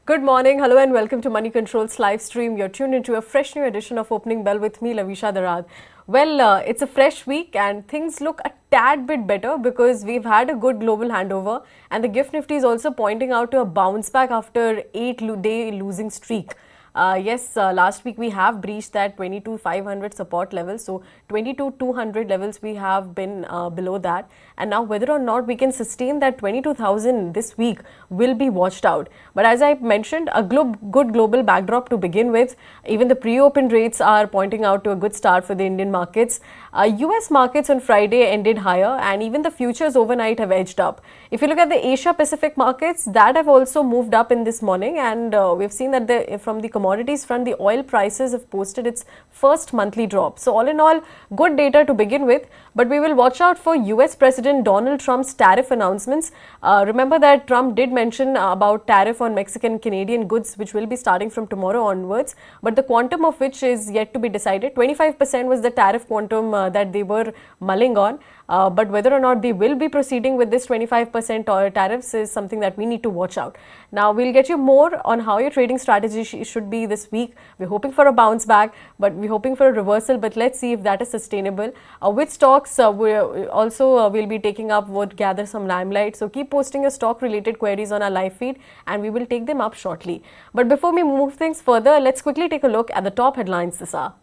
Good morning, hello and welcome to Money Control's live stream. You're tuned into a fresh new edition of Opening Bell with me, Lovisha Darad. Well, it's a fresh week and things look a tad bit better because we've had a good global handover and the GIFT Nifty is also pointing out to a bounce back after 8-day losing streak. Last week we have breached that 22,500 support level. So 22,200 levels we have been below that. And now whether or not we can sustain that 22,000 this week will be watched out. But as I mentioned, a good global backdrop to begin with. Even the pre-open rates are pointing out to a good start for the Indian markets. US markets on Friday ended higher and even the futures overnight have edged up. If you look at the Asia Pacific markets, that have also moved up in this morning, and we've seen that from the commodities front, the oil prices have posted its first monthly drop. So all in all, good data to begin with, but we will watch out for US President Donald Trump's tariff announcements. Remember that Trump did mention about tariff on Mexican Canadian goods, which will be starting from tomorrow onwards, but the quantum of which is yet to be decided. 25% was the tariff quantum that they were mulling on. But whether or not they will be proceeding with this 25% tariffs is something that we need to watch out. Now, we'll get you more on how your trading strategy should be this week. We're hoping for a bounce back, but we're hoping for a reversal, but let's see if that is sustainable. With stocks, we'll be taking up would gather some limelight. So keep posting your stock related queries on our live feed and we will take them up shortly. But before we move things further, let's quickly take a look at the top headlines this hour.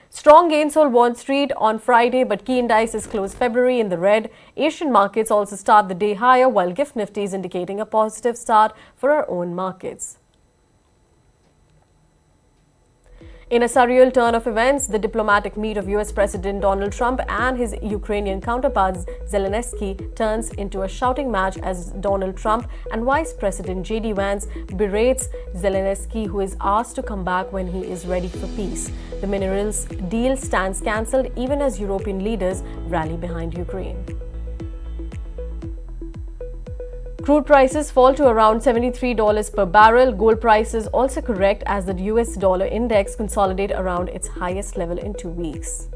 Strong gains on Wall Street on Friday, but key indices closed February in the red. Asian markets also start the day higher, while GIFT Nifty is indicating a positive start for our own markets. In a surreal turn of events, the diplomatic meet of US President Donald Trump and his Ukrainian counterpart Zelensky turns into a shouting match as Donald Trump and Vice President J.D. Vance berates Zelensky, who is asked to come back when he is ready for peace. The minerals deal stands cancelled even as European leaders rally behind Ukraine. Crude prices fall to around $73 per barrel. Gold prices also correct as the US dollar index consolidate around its highest level in 2 weeks.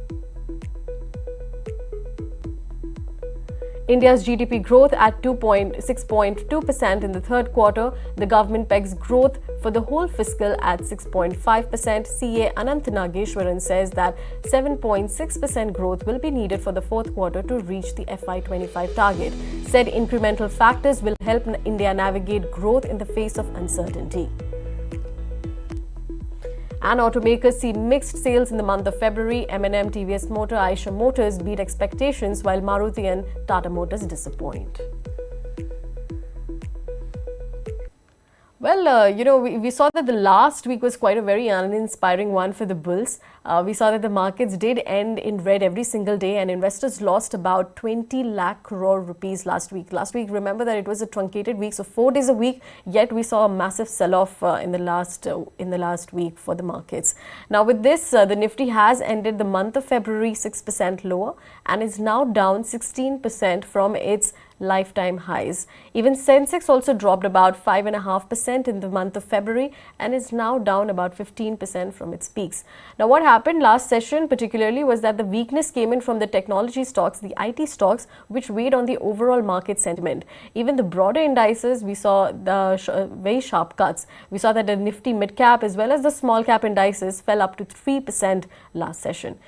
India's GDP growth at 6.2% in the third quarter. The government pegs growth for the whole fiscal at 6.5%. CA Anant Nageshwaran says that 7.6% growth will be needed for the fourth quarter to reach the FY25 target. Said incremental factors will help India navigate growth in the face of uncertainty. And automakers see mixed sales in the month of February. M&M, TVS Motor, Eicher Motors beat expectations while Maruti and Tata Motors disappoint. Well, we saw that the last week was quite a very uninspiring one for the bulls. We saw that the markets did end in red every single day and investors lost about 20 lakh crore rupees last week. Last week, remember that it was a truncated week, so 4 days a week, yet we saw a massive sell-off in the last week for the markets. Now with this, the Nifty has ended the month of February 6% lower and is now down 16% from its lifetime highs. Even Sensex also dropped about 5.5% in the month of February and is now down about 15% from its peaks. Now what happened last session particularly was that the weakness came in from the technology stocks, the IT stocks, which weighed on the overall market sentiment. Even the broader indices, we saw the very sharp cuts. We saw that the Nifty mid-cap as well as the small-cap indices fell up to 3% last session.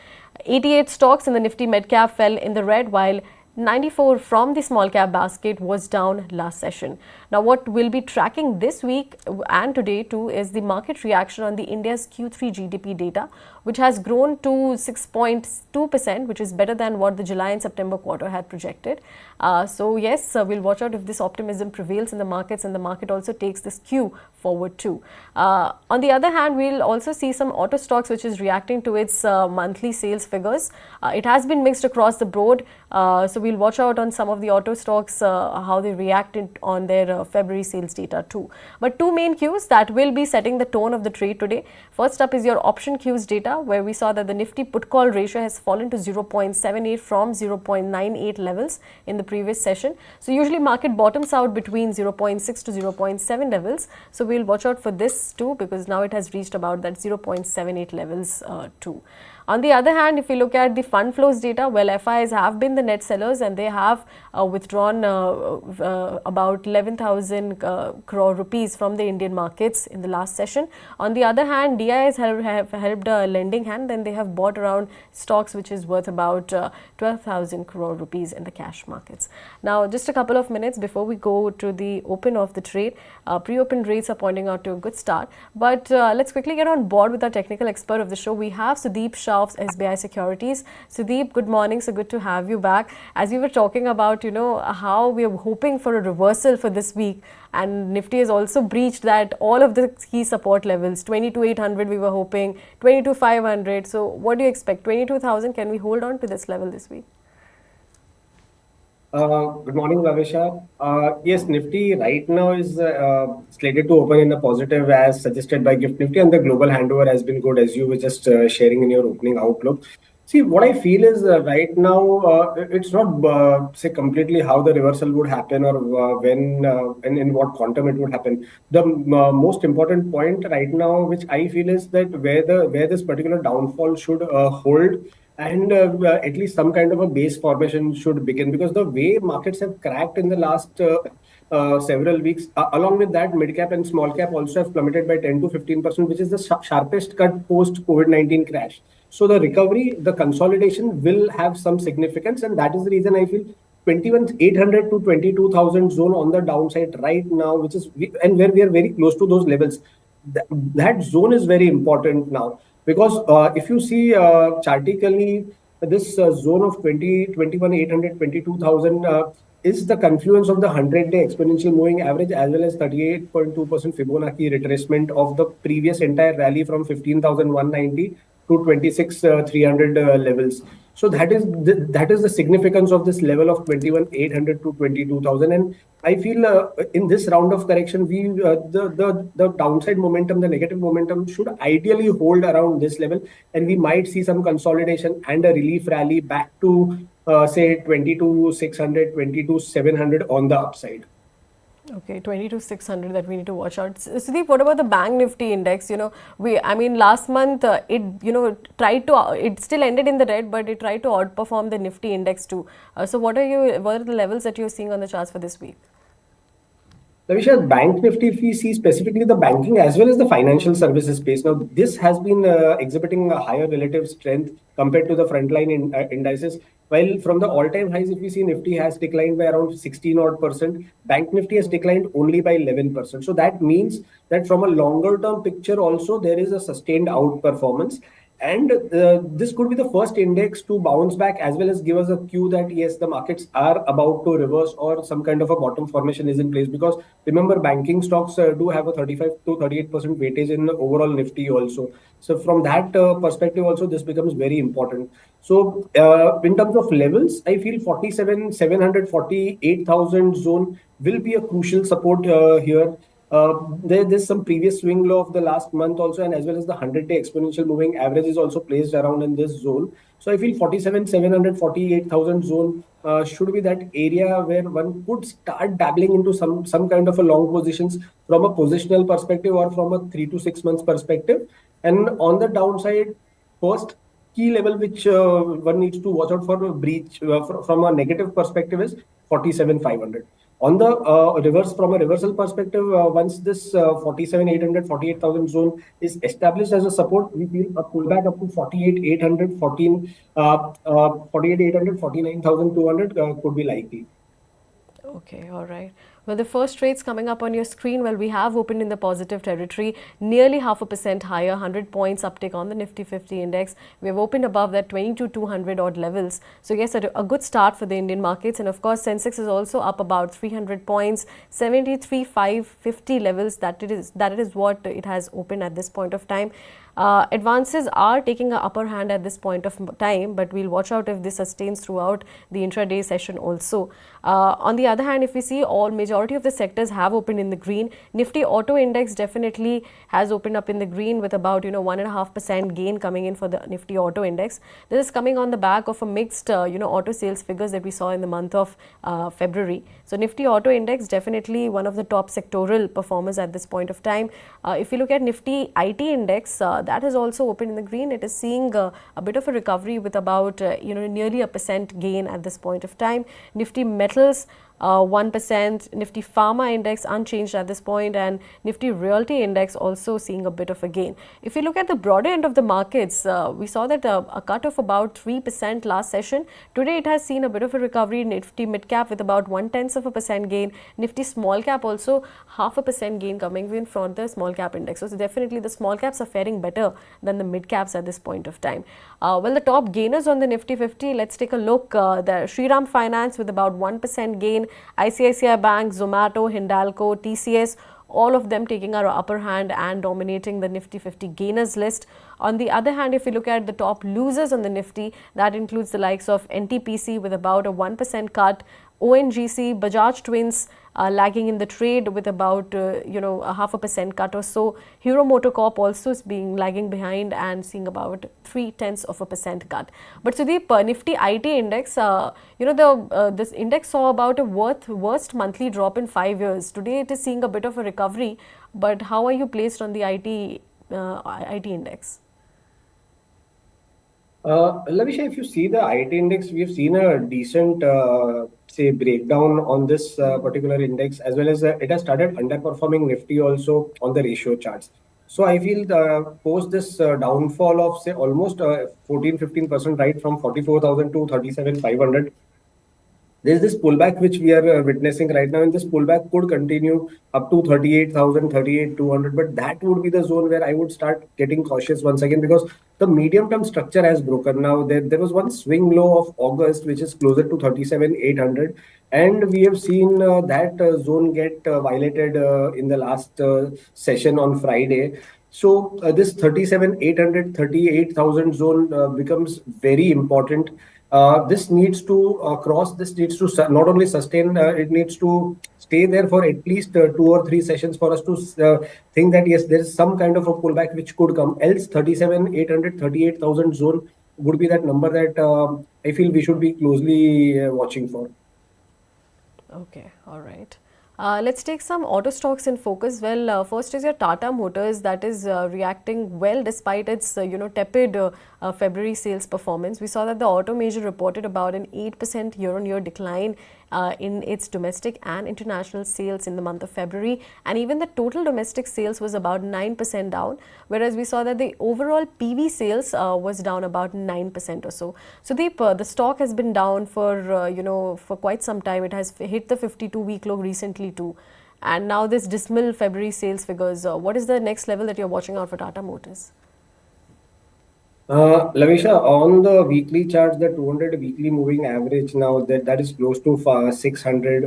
88 stocks in the Nifty mid-cap fell in the red, while 94 from the small cap basket was down last session. Now what we'll be tracking this week and today too is the market reaction on the India's Q3 GDP data, which has grown to 6.2%, which is better than what the July and September quarter had projected. We'll watch out if this optimism prevails in the markets and the market also takes this cue forward too. On the other hand, we'll also see some auto stocks which is reacting to its monthly sales figures. It has been mixed across the board. So we'll watch out on some of the auto stocks, how they reacted on their February sales data too. But two main cues that will be setting the tone of the trade today. First up is your option cues data, where we saw that the Nifty put call ratio has fallen to 0.78 from 0.98 levels in the previous session. So usually market bottoms out between 0.6 to 0.7 levels. So we'll watch out for this too, because now it has reached about that 0.78 levels too. On the other hand, if we look at the fund flows data, well, FIs have been the net sellers foreigners, and they have withdrawn about 11,000 crore rupees from the Indian markets in the last session. On the other hand, DIs have helped a lending hand, and they have bought around stocks which is worth about 12,000 crore rupees in the cash markets. Now, just a couple of minutes before we go to the open of the trade, pre-open rates are pointing out to a good start. But let's quickly get on board with our technical expert of the show. We have Sudeep Shah of SBI Securities. Sudeep, good morning. So good to have you back. As we were talking about, how we are hoping for a reversal for this week, and Nifty has also breached that all of the key support levels. 22,800 we were hoping, 22,500. So what do you expect? 22,000, can we hold on to this level this week? Good morning, Lovisha. Yes, Nifty right now is slated to open in the positive as suggested by Gift Nifty, and the global handover has been good, as you were just sharing in your opening outlook. See, what I feel is right now, it's not say completely how the reversal would happen or when and in what quantum it would happen. The most important point right now, which I feel, is that where this particular downfall should hold, and at least some kind of a base formation should begin, because the way markets have cracked in the last several weeks, along with that, mid cap and small cap also have plummeted by 10 to 15%, which is the sharpest cut post COVID-19 crash. So the recovery, the consolidation will have some significance, and that is the reason I feel 21,800 to 22,000 zone on the downside right now, which is, and where we are very close to those levels. That zone is very important now, because if you see chartically, this zone of 21,800, 22,000 is the confluence of the 100-day exponential moving average, as well as 38.2% Fibonacci retracement of the previous entire rally from 15,190 to 26,300 levels. So that is the significance of this level of 21,800 to 22,000. And I feel in this round of correction, the downside momentum, the negative momentum should ideally hold around this level, and we might see some consolidation and a relief rally back to say 22,600, 22,700 on the upside. Okay, 22,600 that we need to watch out. Sudeep, what about the Bank Nifty index? Last month it still ended in the red, but it tried to outperform the Nifty index too. So what are the levels that you're seeing on the charts for this week? Lovisha, Bank Nifty, if we see specifically the banking as well as the financial services space, now this has been exhibiting a higher relative strength compared to the frontline indices. While from the all-time highs, if we see, Nifty has declined by around 16 odd percent, Bank Nifty has declined only by 11%. So that means that from a longer term picture also, there is a sustained outperformance. And this could be the first index to bounce back, as well as give us a cue that yes, the markets are about to reverse or some kind of a bottom formation is in place. Because remember, banking stocks do have a 35 to 38% weightage in the overall Nifty also. So from that perspective also, this becomes very important. So in terms of levels, I feel 47,700, 48,000 zone will be a crucial support here. There's some previous swing low of the last month also, and as well as the 100-day exponential moving average is also placed around in this zone. So I feel 47,700, 48,000 zone should be that area where one could start dabbling into some kind of a long positions from a positional perspective or from a 3 to 6 months perspective. And on the downside, first key level which one needs to watch out for a breach from a negative perspective is 47,500. On the from a reversal perspective, once this 47,800, 48,000 zone is established as a support, we feel a pullback up to 48,800, 49,200 could be likely. Okay, all right. Well, the first trades coming up on your screen, well, we have opened in the positive territory, nearly 0.5% higher, 100 points uptick on the Nifty 50 index. We have opened above that 22,200 odd levels. So yes, a good start for the Indian markets. And of course, Sensex is also up about 300 points, 73,550 levels. That is what it has opened at this point of time. Advances are taking an upper hand at this point of time, but we'll watch out if this sustains throughout the intraday session also. On the other hand, if we see all major majority of the sectors have opened in the green. Nifty Auto Index definitely has opened up in the green with about 1.5% gain coming in for the Nifty Auto Index. This is coming on the back of a mixed auto sales figures that we saw in the month of February. So Nifty Auto Index definitely one of the top sectoral performers at this point of time. If you look at Nifty IT Index, that has also opened in the green. It is seeing a bit of a recovery with about nearly a percent gain at this point of time. Nifty Metals 1%, Nifty Pharma Index unchanged at this point, and Nifty Realty Index also seeing a bit of a gain. If you look at the broader end of the markets, we saw that a cut of about 3% last session. Today it has seen a bit of a recovery. Nifty Mid Cap with about 0.1% gain. Nifty Small Cap also 0.5% gain coming in from the Small Cap Index. So definitely the small caps are faring better than the mid caps at this point of time. Well, the top gainers on the Nifty 50, let's take a look. The Shriram Finance with about 1% gain. ICICI Bank, Zomato, Hindalco, TCS, all of them taking our upper hand and dominating the Nifty 50 gainers list. On the other hand, if you look at the top losers on the Nifty, that includes the likes of NTPC with about a 1% cut, ONGC, Bajaj Twins lagging in the trade with about a 0.5% cut or so. Hero Motocorp also is being lagging behind and seeing about 0.3% cut. But Sudeep, Nifty IT Index, this index saw about a worst monthly drop in 5 years. Today it is seeing a bit of a recovery. But how are you placed on the IT index? Lovisha, if you see the IT index, we've seen a decent, say, breakdown on this particular index, as well as it has started underperforming Nifty also on the ratio charts. So I feel post this downfall of, say, almost 14-15%, right, from 44,000 to 37,500. There's this pullback which we are witnessing right now, and this pullback could continue up to 38,000, 38,200. But that would be the zone where I would start getting cautious once again, because the medium term structure has broken. Now, there was one swing low of August, which is closer to 37,800. And we have seen that zone get violated in the last session on Friday. So this 37,800, 38,000 zone becomes very important. This needs to cross, this needs to not only sustain, it needs to stay there for at least 2 or 3 sessions for us to think that yes, there is some kind of a pullback which could come. Else 37,800, 38,000 zone would be that number that I feel we should be closely watching for. Okay, all right. Let's take some auto stocks in focus. Well, first is your Tata Motors that is reacting well despite its tepid February sales performance. We saw that the auto major reported about an 8% year-on-year decline in its domestic and international sales in the month of February, and even the total domestic sales was about 9% down, whereas we saw that the overall PV sales was down about 9% or so. So the stock has been down for for quite some time. It has hit the 52-week low recently too, and now this dismal February sales figures. What is the next level that you're watching out for Tata Motors? Lavisha, on the weekly charts, the 200 weekly moving average now that is close to 600.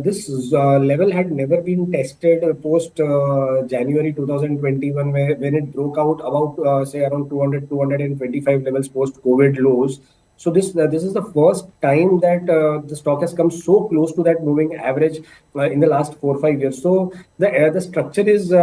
This level had never been tested post January 2021, when it broke out about say around 200, 225 levels post COVID lows. So this is the first time that the stock has come so close to that moving average in the last 4 or 5 years. So the structure is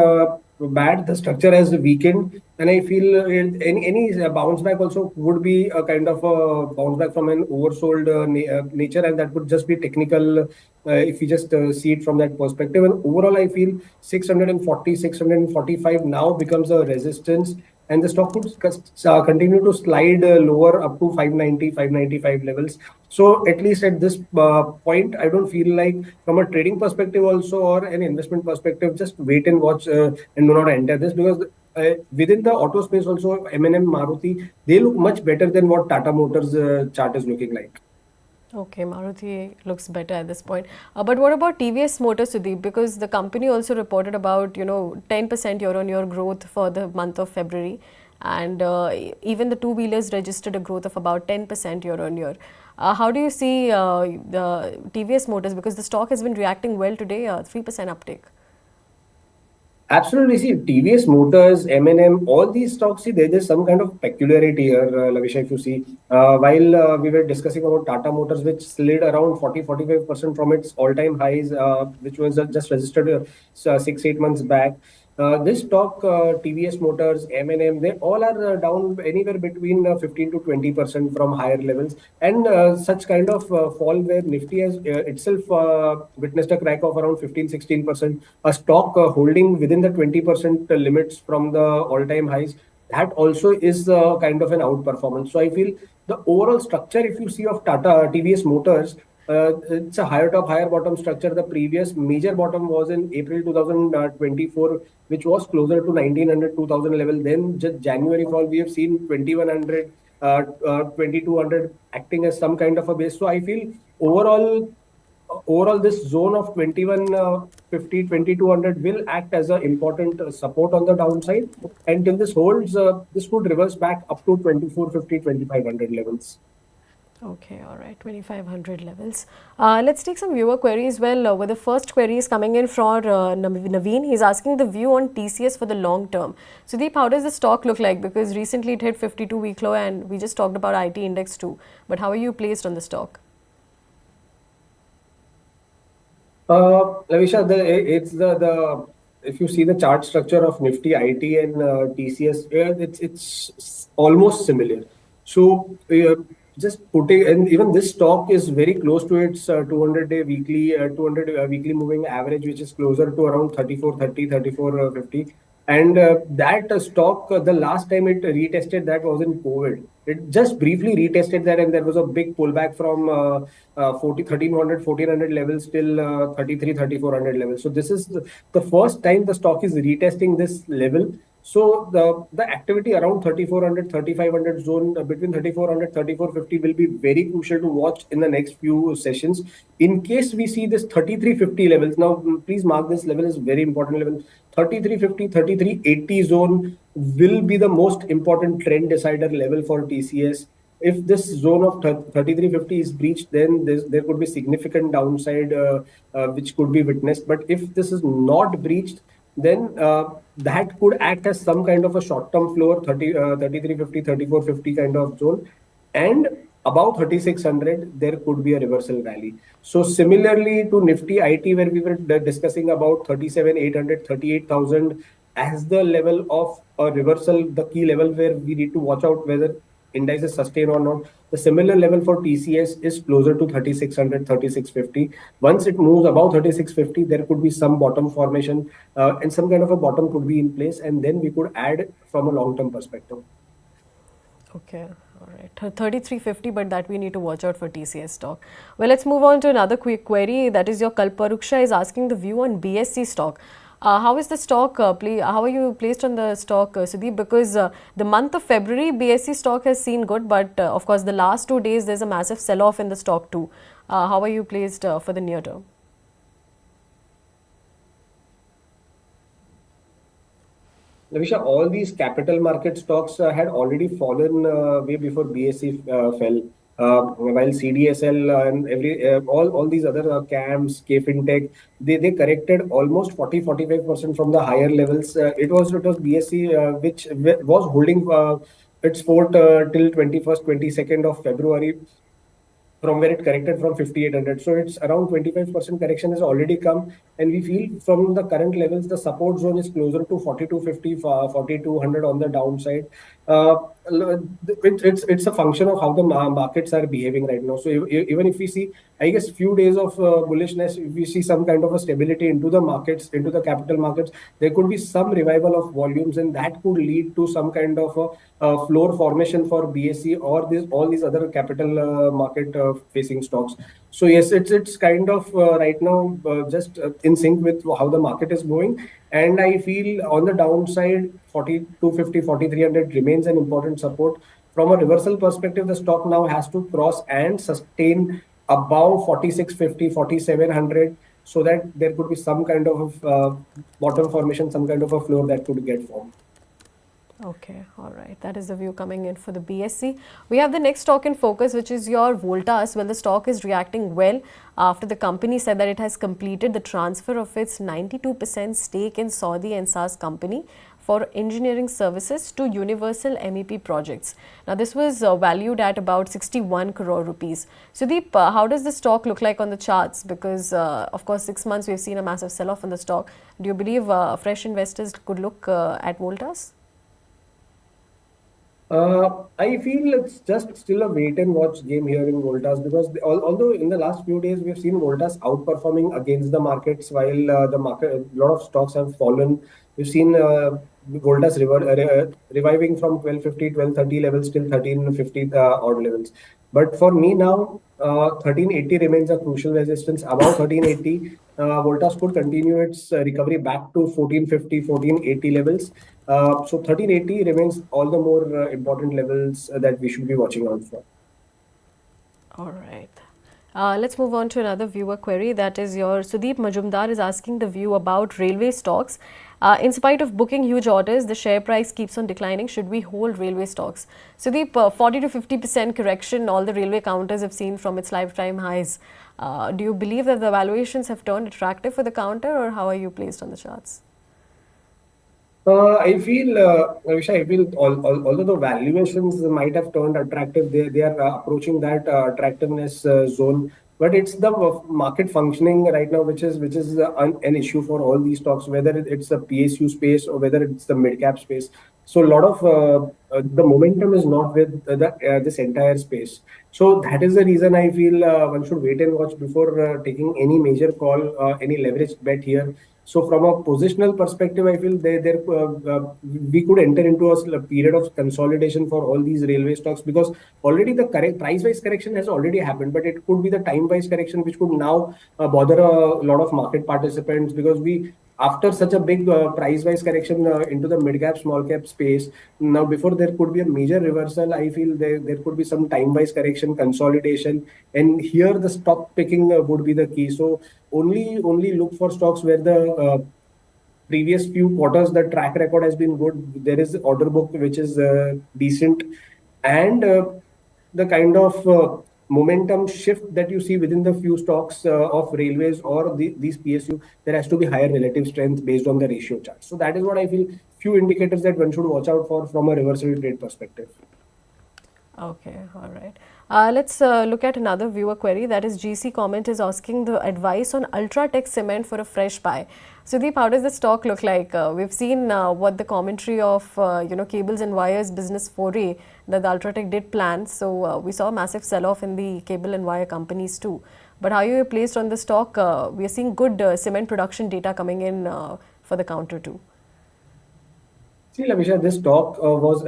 bad. The structure has weakened, and I feel any bounce back also would be a kind of a bounce back from an oversold nature, and that would just be technical if you just see it from that perspective. And overall, I feel 640, 645 now becomes a resistance, and the stock would continue to slide lower up to 590, 595 levels. So at least at this point, I don't feel like, from a trading perspective also or an investment perspective, just wait and watch and do not enter this, because within the auto space also, M&M, Maruti, they look much better than what Tata Motors chart is looking like. Okay, Maruti looks better at this point. But what about TVS Motor, Sudeep? Because the company also reported about 10% year-on-year growth for the month of February, and even the two-wheelers registered a growth of about 10% year-on-year. How do you see the TVS Motors? Because the stock has been reacting well today, 3% uptake. Absolutely. See, TVS Motors, M&M, all these stocks, see, there's some kind of peculiarity here, Lavisha, if you see. While we were discussing about Tata Motors, which slid around 40-45% from its all-time highs, which was just registered 6-8 months back. This stock, TVS Motors, M&M, they all are down anywhere between 15 to 20% from higher levels. And such kind of fall where Nifty has itself witnessed a crack of around 15-16%, a stock holding within the 20% limits from the all-time highs, that also is kind of an outperformance. So I feel the overall structure, if you see of Tata TVS Motors, it's a higher top, higher bottom structure. The previous major bottom was in April 2024, which was closer to 1900, 2000 level. Then just January fall, we have seen 2100, 2200 acting as some kind of a base. So I feel overall this zone of 2150, 2200 will act as an important support on the downside. And till this holds, this could reverse back up to 2450, 2500 levels. Okay, all right, 2500 levels. Let's take some viewer queries. Well, with the first query is coming in from Naveen. He's asking the view on TCS for the long term. Sudeep, how does the stock look like? Because recently it hit 52-week low and we just talked about IT index too. But how are you placed on the stock? Lavisha, it's the if you see the chart structure of Nifty, IT, and TCS, it's almost similar. So just putting, and even this stock is very close to its 200-day weekly, 200 weekly moving average, which is closer to around 3430, 3450. And that stock, the last time it retested that was in COVID. It just briefly retested that, and there was a big pullback from 1300, 1400 levels till 33, 3400 levels. So this is the first time the stock is retesting this level. So the activity around 3400, 3500 zone, between 3400, 3450 will be very crucial to watch in the next few sessions. In case we see this 3350 levels, now please mark this level is very important level. 3350, 3380 zone will be the most important trend decider level for TCS. If this zone of 3350 is breached, then there could be significant downside which could be witnessed. But if this is not breached, then that could act as some kind of a short-term floor, 3350, 3450 kind of zone. And above 3600, there could be a reversal rally. So similarly to Nifty IT, where we were discussing about 37,800, 38,000 as the level of a reversal, the key level where we need to watch out whether indices sustain or not. The similar level for TCS is closer to 3600, 3650. Once it moves above 3650, there could be some bottom formation and some kind of a bottom could be in place, and then we could add from a long-term perspective. Okay, all right. 3350, but that we need to watch out for TCS stock. Well, let's move on to another quick query. That is your Kalparuksha is asking the view on BSC stock. How is the stock, how are you placed on the stock, Sudeep? Because the month of February, BSC stock has seen good, but of course, the last 2 days, there's a massive sell-off in the stock too. How are you placed for the near term? Lavisha, all these capital market stocks had already fallen way before BSE fell. While CDSL and all these other CAMs, K FinTech, they corrected almost 40-45% from the higher levels. It was BSE which was holding its fort till 21st, 22nd of February, from where it corrected from 5800. So it's around 25% correction has already come. And we feel from the current levels, the support zone is closer to 4250, 4200 on the downside. Uh, it's a function of how the markets are behaving right now. So even if we see, I guess, few days of bullishness, if we see some kind of a stability into the markets, into the capital markets, there could be some revival of volumes, and that could lead to some kind of a floor formation for BSE or all these other capital market facing stocks. So yes, it's kind of right now just in sync with how the market is going. And I feel on the downside, 4250, 4300 remains an important support. From a reversal perspective, the stock now has to cross and sustain above 4650, 4700, so that there could be some kind of bottom formation, some kind of a floor that could get formed. Okay, all right. That is the view coming in for the BSC. We have the next stock in focus, which is your Voltas. Well, the stock is reacting well after the company said that it has completed the transfer of its 92% stake in Saudi and SaaS company for engineering services to Universal MEP projects. Now, this was valued at about 61 crore rupees. Sudeep, how does the stock look like on the charts? Because, of course, 6 months we've seen a massive sell off on the stock. Do you believe fresh investors could look at Voltas? I feel it's just still a wait and watch game here in Voltas because although in the last few days we've seen Voltas outperforming against the markets while the market a lot of stocks have fallen. We've seen Voltas reviving from 1250, 1230 levels till 1350 odd levels. But for me now, 1380 remains a crucial resistance. Above 1380, Voltas could continue its recovery back to 1450, 1480 levels. So 1380 remains all the more important levels that we should be watching out for. All right. Let's move on to another viewer query. That is your Sudeep Majumdar is asking the view about railway stocks. In spite of booking huge orders, the share price keeps on declining. Should we hold railway stocks? Sudeep, 40 to 50% correction all the railway counters have seen from its lifetime highs. Do you believe that the valuations have turned attractive for the counter, or how are you placed on the charts? I feel, Ravisha, I feel although the valuations might have turned attractive, they are approaching that attractiveness zone. But it's the market functioning right now, which is an issue for all these stocks, whether it's the PSU space or whether it's the mid cap space. So a lot of the momentum is not with this entire space. So that is the reason I feel one should wait and watch before taking any major call, any leveraged bet here. So from a positional perspective, I feel we could enter into a period of consolidation for all these railway stocks because already the correct price-wise correction has already happened, but it could be the time-wise correction which could now bother a lot of market participants because we after such a big price-wise correction into the mid-cap, small-cap space, now before there could be a major reversal, I feel there could be some time-wise correction, consolidation, and here the stock picking would be the key. So only look for stocks where the previous few quarters the track record has been good. There is order book which is decent, and the kind of momentum shift that you see within the few stocks of railways or these PSU, there has to be higher relative strength based on the ratio chart. So that is what I feel. Few indicators that one should watch out for from a reversal trade perspective. Okay, all right. Let's look at another viewer query. That is GC comment is asking the advice on Ultratech Cement for a fresh buy. Sudeep, how does the stock look like? We've seen what the commentary of cables and wires business foray that the Ultratech did plan. So we saw a massive sell-off in the cable and wire companies too. But how are you placed on the stock? We are seeing good cement production data coming in for the counter too. See, Lovisha, this stock was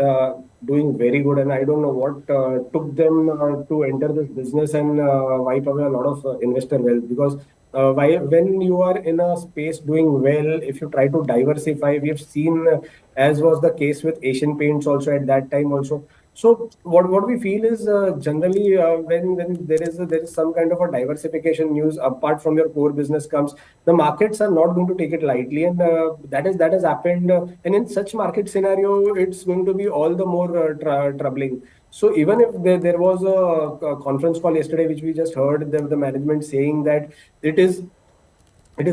doing very good, and I don't know what took them to enter this business and wipe away a lot of investor wealth. Because when you are in a space doing well, if you try to diversify, we have seen, as was the case with Asian Paints also at that time also. So what we feel is generally when there is some kind of a diversification news apart from your core business comes, the markets are not going to take it lightly, and that has happened. And in such market scenario, it's going to be all the more troubling. So even if there was a conference call yesterday, which we just heard the management saying that it is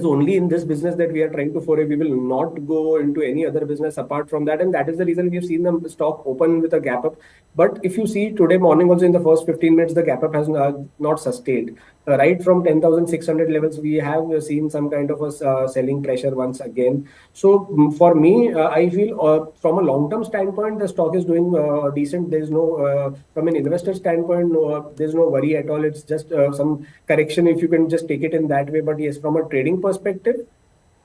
only in this business that we are trying to foray. We will not go into any other business apart from that. And that is the reason we have seen the stock open with a gap up. But if you see today morning also in the first 15 minutes, the gap up has not sustained. Right from 10,600 levels, we have seen some kind of a selling pressure once again. So for me, I feel from a long-term standpoint, the stock is doing decent. There's no, from an investor standpoint, there's no worry at all. It's just some correction if you can just take it in that way. But yes, from a trading perspective,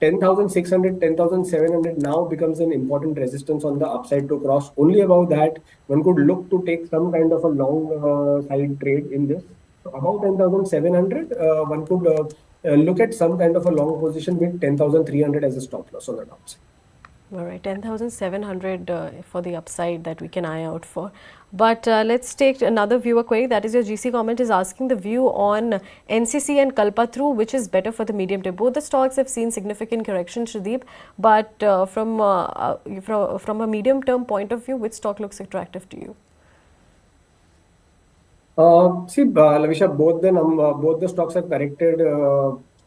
10,600, 10,700 now becomes an important resistance on the upside to cross. Only above that, one could look to take some kind of a long side trade in this. So about 10,700, one could look at some kind of a long position with 10,300 as a stop loss on the downside. All right, 10,700 for the upside that we can eye out for. But let's take another viewer query. That is, your GC comment is asking the view on NCC and Kalpataru, which is better for the medium term. Both the stocks have seen significant correction, Sudeep. But from a medium term point of view, which stock looks attractive to you? Lavisha, both the stocks have corrected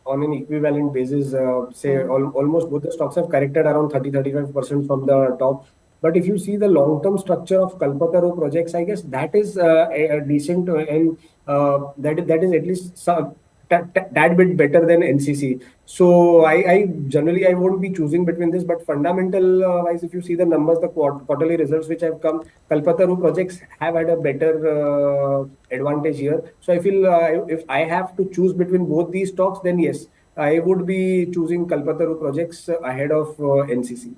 on an equivalent basis. Almost both the stocks have corrected around 30-35% from the top. But if you see the long-term structure of Kalpataru projects, I guess that is a decent and that is at least that bit better than NCC. So I generally I won't be choosing between this, but fundamental wise, if you see the numbers, the quarterly results which have come, Kalpataru projects have had a better advantage here. So I feel if I have to choose between both these stocks, then yes, I would be choosing Kalpataru projects ahead of NCC.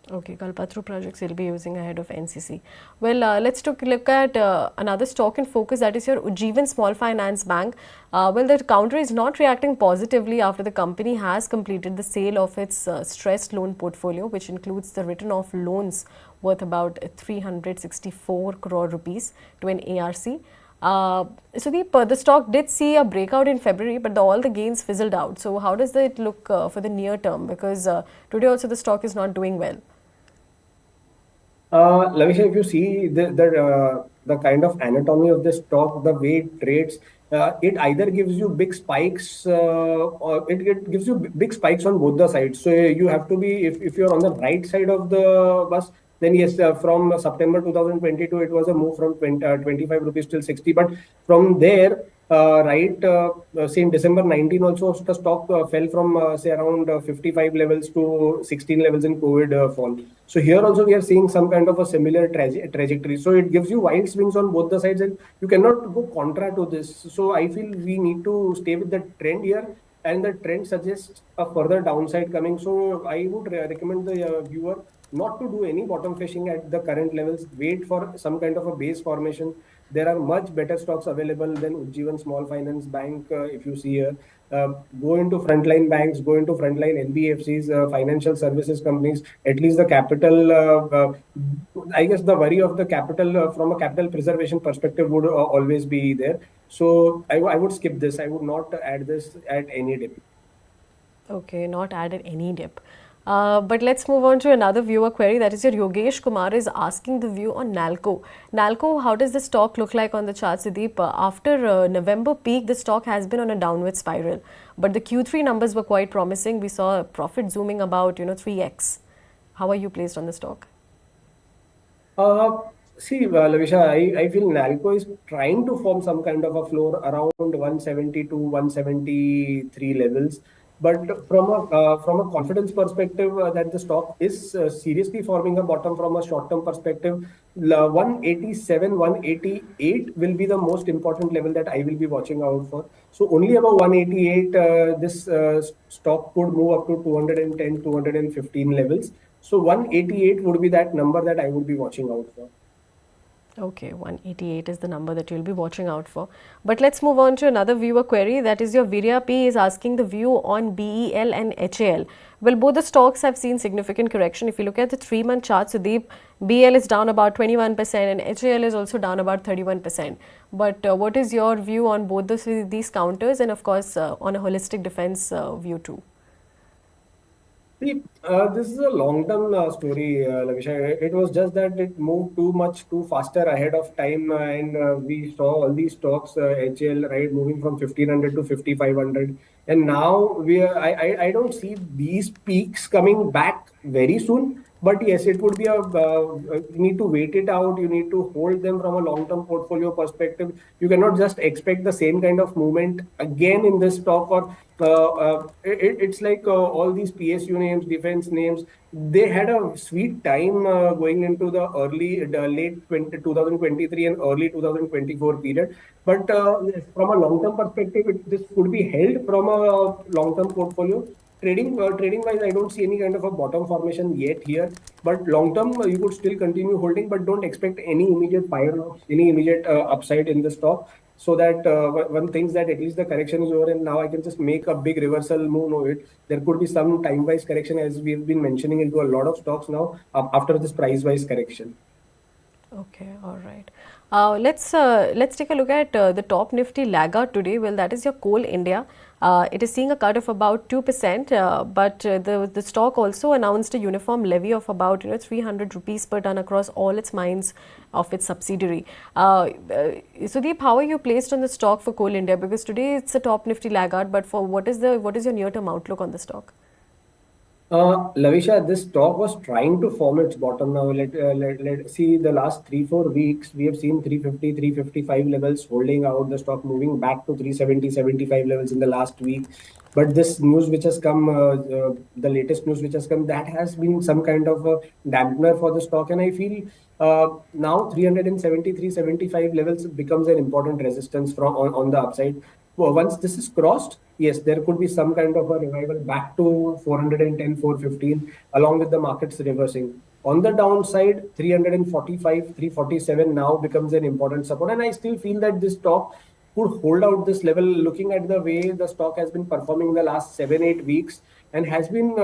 Okay, Kalpataru projects you'll be using ahead of NCC. Well, let's look at another stock in focus, that is your Ujjivan Small Finance Bank. Well, the counter is not reacting positively after the company has completed the sale of its stressed loan portfolio, which includes the written off loans worth about 364 crore rupees to an ARC. Sudeep, the stock did see a breakout in February, but all the gains fizzled out. So, how does it look for the near term? Because today also the stock is not doing well. Lavisha, if you see the kind of anatomy of the stock, the way it trades, it either gives you big spikes or it gives you big spikes on both the sides. So you have to be if you're on the right side of the bus, then yes, from September 2022, it was a move from 25 rupees till 60. But from there, say in December 19 also the stock fell from say around 55 levels to 16 levels in COVID fall. So here also we are seeing some kind of a similar trajectory. So it gives you wild swings on both the sides, and you cannot go contra to this. So I feel we need to stay with the trend here, and the trend suggests a further downside coming. So I would recommend the viewer not to do any bottom fishing at the current levels. Wait for some kind of a base formation. There are much better stocks available than Ujjivan Small Finance Bank. If you see here, go into frontline banks, go into frontline NBFCs, financial services companies. At least the capital, I guess the worry of the capital from a capital preservation perspective would always be there. So I would skip this. I would not add this at any dip. Okay, not added any dip. But let's move on to another viewer query. That is your Yogesh Kumar is asking the view on Nalco. Nalco, how does the stock look like on the chart, Sudeep? After November peak, the stock has been on a downward spiral. But the Q3 numbers were quite promising. We saw profit zooming about 3x. How are you placed on the stock? Uh, Lavisha, I feel Nalco is trying to form some kind of a floor around 170 to 173 levels. But from a confidence perspective, that the stock is seriously forming a bottom from a short-term perspective, 187, 188 will be the most important level that I will be watching out for. So only about 188, this stock could move up to 210, 215 levels. So 188 would be that number that I would be watching out for. Okay, 188 is the number that you'll be watching out for. But let's move on to another viewer query. That is your Virya P is asking the view on BEL and HAL. Well, both the stocks have seen significant correction. If you look at the 3-month chart, Sudeep, BL is down about 21% and HAL is also down about 31%. But what is your view on both these counters and of course on a holistic defense view too? See, this is a long-term story, Lavisha. It was just that it moved too faster ahead of time, and we saw all these stocks, HL, right, moving from 1500 to 5500, and now I don't see these peaks coming back very soon. But yes, it would be you need to wait it out. You need to hold them from a long-term portfolio perspective. You cannot just expect the same kind of movement again in this stock, or it's like all these PSU names, defense names, they had a sweet time going into the late 2023 and early 2024 period. But yes, from a long-term perspective, this could be held from a long-term portfolio. Trading wise, I don't see any kind of a bottom formation yet here. But long term, you could still continue holding, but don't expect any immediate fire, any immediate upside in the stock. so that one thinks that at least the correction is over and now I can just make a big reversal move. No, there could be some time-wise correction, as we've been mentioning into a lot of stocks now after this price-wise correction. Okay, all right. Let's take a look at the top Nifty laggard today. Well, that is your Coal India. It is seeing a cut of about 2%, but the stock also announced a uniform levy of about 300 rupees per ton across all its mines of its subsidiary. Sudeep, how are you placed on the stock for Coal India? Because today it's a top Nifty laggard, but for what is your near-term outlook on the stock? Lovisha, this stock was trying to form its bottom now. Let's see the last 3-4 weeks. We have seen 350, 355 levels holding out, the stock moving back to 370, 75 levels in the last week. But this news which has come, the latest news which has come, that has been some kind of a dampener for the stock. And I feel now 370, 375 levels becomes an important resistance on the upside. Well, once this is crossed, yes, there could be some kind of a revival back to 410, 415, along with the markets reversing. On the downside, 345, 347 now becomes an important support. And I still feel that this stock could hold out this level, looking at the way the stock has been performing in the last 7-8 weeks and has been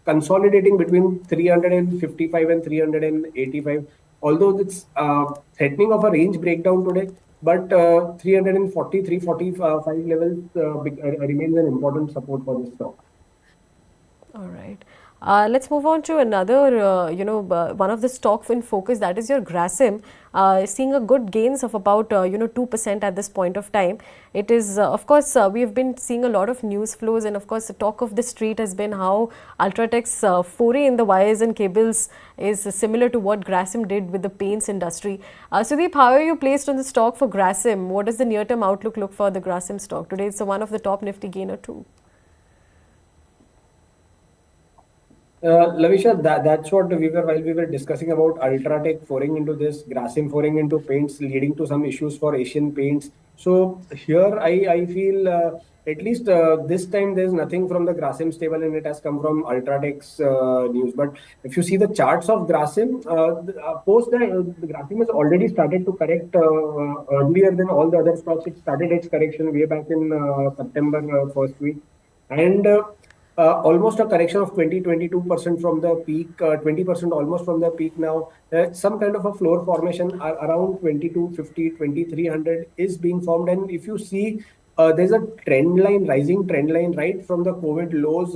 consolidating between 355 and 385. Although it's threatening of a range breakdown today, but 340, 345 levels remains an important support for this stock. All right. Let's move on to another, one of the stocks in focus, that is your Grasim, seeing a good gains of about, 2% at this point of time. It is, of course, we have been seeing a lot of news flows, and of course, the talk of the street has been how Ultratech's foray in the wires and cables is similar to what Grasim did with the paints industry. Sudeep, how are you placed on the stock for Grasim? What does the near-term outlook look for the Grasim stock? Today, it's one of the top Nifty gainer too. Lavisha, that's what while we were discussing about Ultratech foraying into this, Grasim foraying into paints, leading to some issues for Asian Paints. So here I feel at least this time there's nothing from the Grasim stable and it has come from Ultratech's news. But if you see the charts of Grasim, post that the Grasim has already started to correct earlier than all the other stocks. It started its correction way back in September first week. And almost a correction of 20-22% from the peak, 20% almost from the peak now. Some kind of a floor formation around 2250, 2300 is being formed. And if you see, there's a trend line, rising trend line, right from the COVID lows,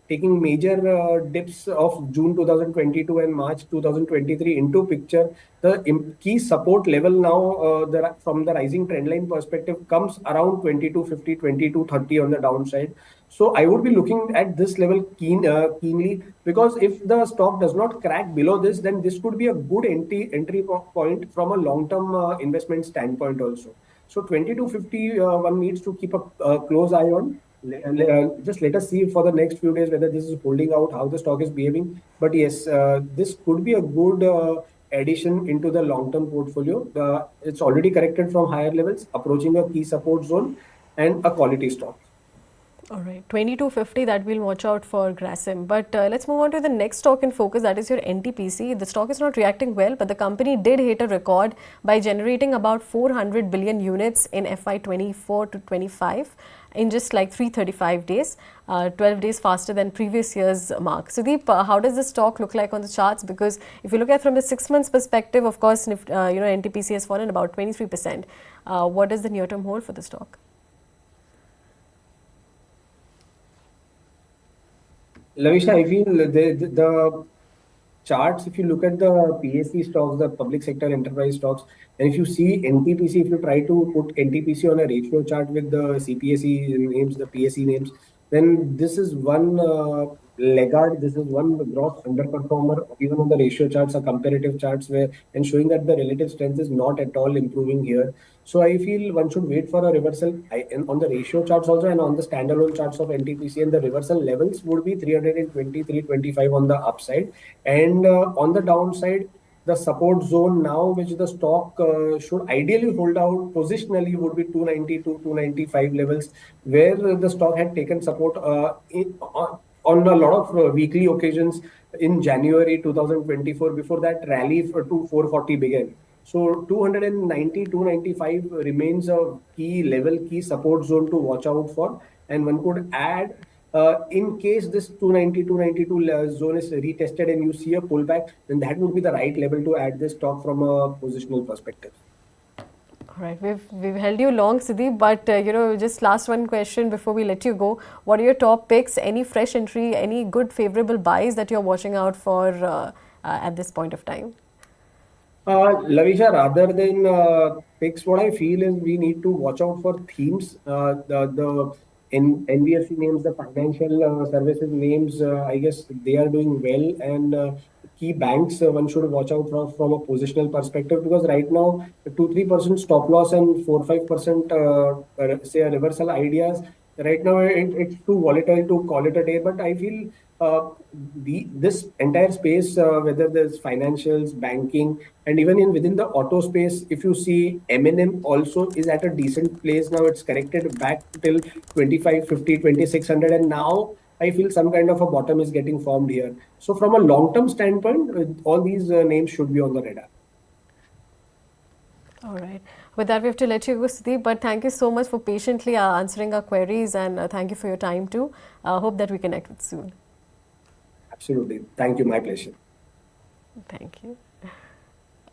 taking major dips of June 2022 and March 2023 into picture. The key support level now, from the rising trend line perspective, comes around 2250, 2230 on the downside. So I would be looking at this level keenly, because if the stock does not crack below this, then this could be a good entry point from a long-term investment standpoint also. So 2250, one needs to keep a close eye on. Just let us see for the next few days whether this is holding out, how the stock is behaving. But yes, this could be a good addition into the long-term portfolio. It's already corrected from higher levels, approaching a key support zone and a quality stock. All right, 2250, that we'll watch out for Grasim. But let's move on to the next stock in focus, that is your NTPC. The stock is not reacting well, but the company did hit a record by generating about 400 billion units in FY 24 to 25 in just like 335 days, 12 days faster than previous year's mark. Sudeep, how does the stock look like on the charts? Because if you look at from the 6 months perspective, of course, NTPC has fallen about 23%. What does the near-term hold for the stock? Lavisha, I feel the charts, if you look at the PSC stocks, the public sector enterprise stocks, and if you see NTPC, if you try to put NTPC on a ratio chart with the CPSE names, the PSE names, then this is one laggard, this is one gross underperformer, even on the ratio charts or comparative charts, where and showing that the relative strength is not at all improving here. So I feel one should wait for a reversal and on the ratio charts also, and on the standalone charts of NTPC, and the reversal levels would be 320, 325 on the upside. And on the downside, the support zone now, which the stock should ideally hold out positionally, would be 290 to 295 levels, where the stock had taken support on a lot of weekly occasions in January 2024, before that rally to 440 began. So 290, 295 remains a key level, key support zone to watch out for. And one could add, in case this 290, 292 zone is retested and you see a pullback, then that would be the right level to add this stock from a positional perspective. All right, we've held you long, Sudeep, but just last one question before we let you go. What are your top picks? Any fresh entry? Any good favorable buys that you're watching out for at this point of time? Lavisha, rather than picks, what I feel is we need to watch out for themes. The NBFC names, the financial services names, I guess they are doing well, and key banks one should watch out from a positional perspective, because right now 2-3% stop loss and 4-5% say a reversal ideas. Right now it's too volatile to call it a day, but I feel this entire space, whether there's financials, banking, and even within the auto space, if you see M&M also is at a decent place now. It's corrected back till 2550, 2600, and now I feel some kind of a bottom is getting formed here. So from a long-term standpoint, all these names should be on the radar. All right. With that, we have to let you go, Sudeep. But thank you so much for patiently answering our queries, and thank you for your time too. Hope that we connect with soon. Absolutely. Thank you. My pleasure. Thank you.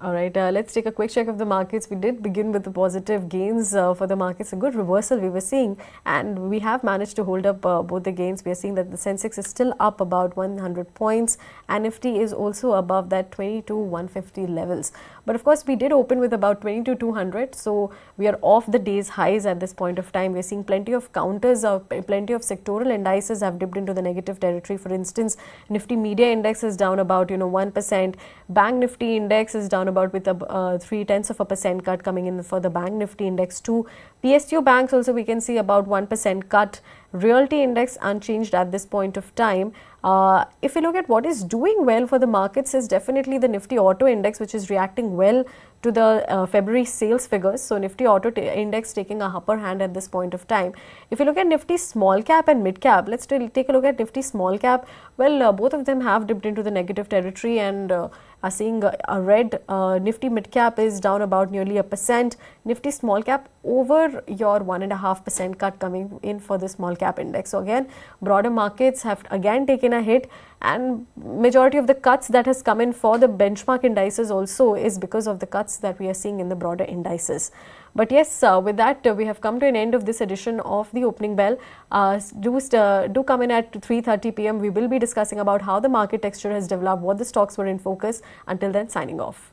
All right, let's take a quick check of the markets. We did begin with the positive gains for the markets, a good reversal we were seeing, and we have managed to hold up both the gains. We are seeing that the Sensex is still up about 100 points, and Nifty is also above that 22,150 levels. But of course, we did open with about 22,200, so we are off the day's highs at this point of time. We're seeing plenty of counters, plenty of sectoral indices have dipped into the negative territory. For instance, Nifty Media Index is down about 1%. Bank Nifty Index is down about with a 0.3% cut coming in for the Bank Nifty Index too. PSU banks also we can see about 1% cut. Realty Index unchanged at this point of time. If you look at what is doing well for the markets is definitely the Nifty Auto Index, which is reacting well to the February sales figures. So Nifty Auto Index taking a upper hand at this point of time. If you look at Nifty Small Cap and Mid Cap, let's take a look at Nifty Small Cap. Well, both of them have dipped into the negative territory and are seeing a red. Nifty Mid Cap is down about nearly 1%. Nifty Small Cap over your 1.5% cut coming in for the small cap index. So again, broader markets have again taken a hit, and majority of the cuts that has come in for the benchmark indices also is because of the cuts that we are seeing in the broader indices. But yes, with that, we have come to an end of this edition of the opening bell. Do come in at 3:30 p.m. We will be discussing about how the market texture has developed, what the stocks were in focus. Until then, signing off.